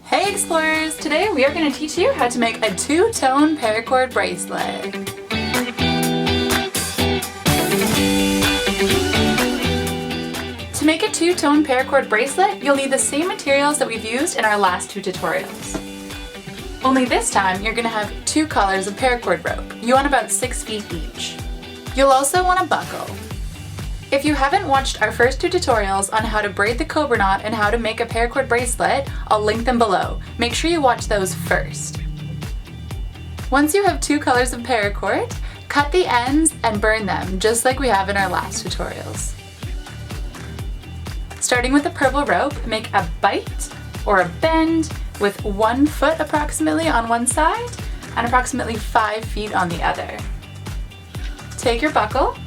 Hey explorers! Today we are going to teach you how to make a two-tone paracord bracelet. To make a two-tone paracord bracelet, you'll need the same materials that we've used in our last two tutorials. Only this time you're going to have two colors of paracord rope. You want about 6 feet each. You'll also want a buckle. If you haven't watched our first two tutorials on how to braid the cobra knot and how to make a paracord bracelet, I'll link them below. Make sure you watch those first. Once you have two colors of paracord, cut the ends and burn them just like we have in our last tutorials. Starting with the purple rope, make a bite or a bend with 1 foot approximately on one side and approximately 5 feet on the other. Take your buckle,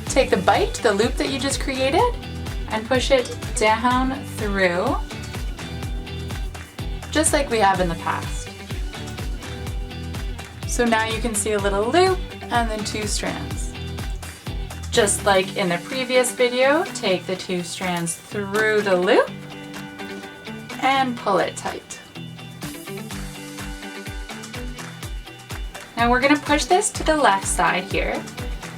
take the bite, the loop that you just created, and push it down through, just like we have in the past. So now you can see a little loop and then 2 strands. Just like in the previous video, take the 2 strands through the loop and pull it tight. Now we're going to push this to the left side here.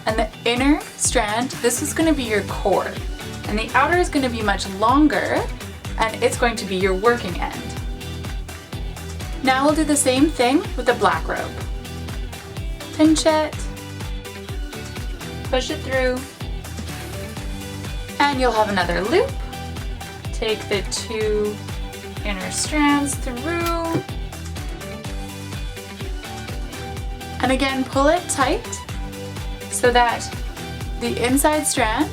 And the inner strand, this is going to be your core. And the outer is going to be much longer, and it's going to be your working end. Now we'll do the same thing with the black rope. Pinch it, push it through, and you'll have another loop. Take the 2 inner strands through, and again pull it tight, so that the inside strand,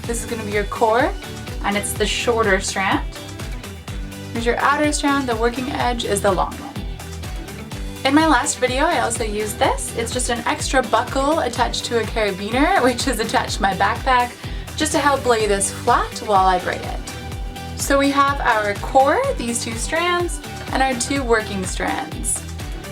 this is going to be your core, and it's the shorter strand. Here's your outer strand, the working edge is the long one. In my last video I also used this. It's just an extra buckle attached to a carabiner, which is attached to my backpack, just to help lay this flat while I braid it. So we have our core, these 2 strands, and our 2 working strands.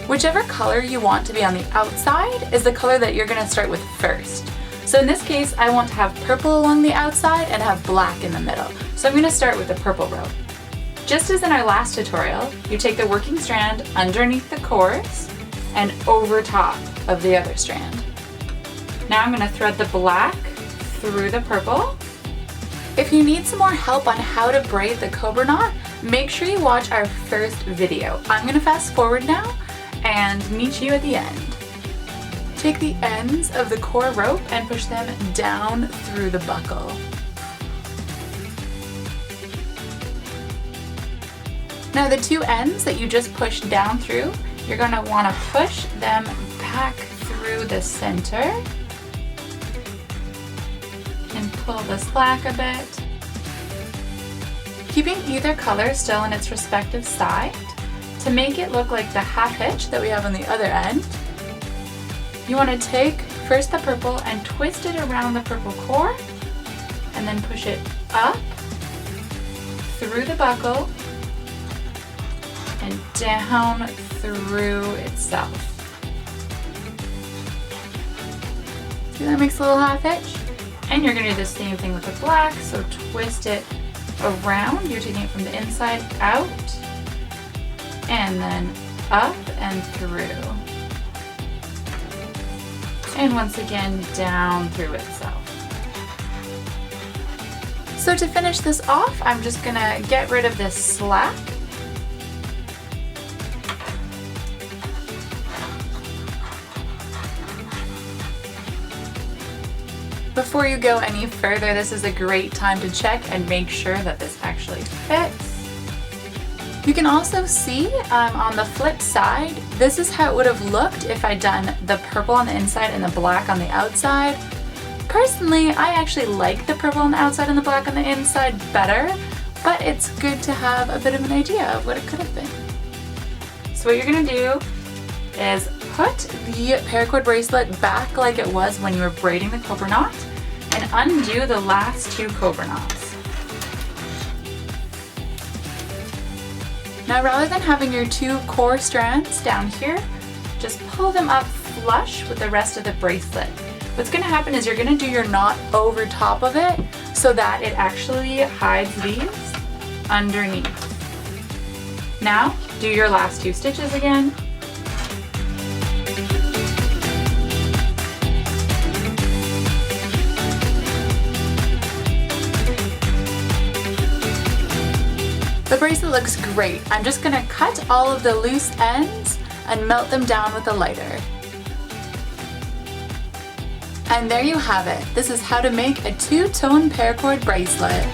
Whichever color you want to be on the outside is the color that you're going to start with first. So in this case, I want to have purple along the outside and have black in the middle. So I'm going to start with the purple rope. Just as in our last tutorial, you take the working strand underneath the cores and over top of the other strand. Now I'm going to thread the black through the purple. If you need some more help on how to braid the cobra knot, make sure you watch our first video. I'm going to fast forward now and meet you at the end. Take the ends of the core rope and push them down through the buckle. Now the 2 ends that you just pushed down through, you're going to want to push them back through the center and pull this back a bit. Keeping either color still in its respective side. To make it look like the half hitch that we have on the other end, you want to take first the purple and twist it around the purple core and then push it up through the buckle and down through itself. See, that makes a little half hitch? And you're going to do the same thing with the black, so twist it around. You're taking it from the inside out and then up and through. And once again, down through itself. So to finish this off, I'm just gonna get rid of this slack. Before you go any further, this is a great time to check and make sure that this actually fits. You can also see on the flip side, this is how it would have looked if I'd done the purple on the inside and the black on the outside. Personally, I actually like the purple on the outside and the black on the inside better, but it's good to have a bit of an idea of what it could have been. So what you're going to do is put the paracord bracelet back like it was when you were braiding the cobra knot and undo the last 2 cobra knots. Now rather than having your 2 core strands down here, just pull them up flush with the rest of the bracelet. What's going to happen is you're going to do your knot over top of it so that it actually hides these underneath. Now, do your last 2 stitches again. The bracelet looks great. I'm just gonna cut all of the loose ends and melt them down with a lighter. And there you have it. This is how to make a two-tone paracord bracelet.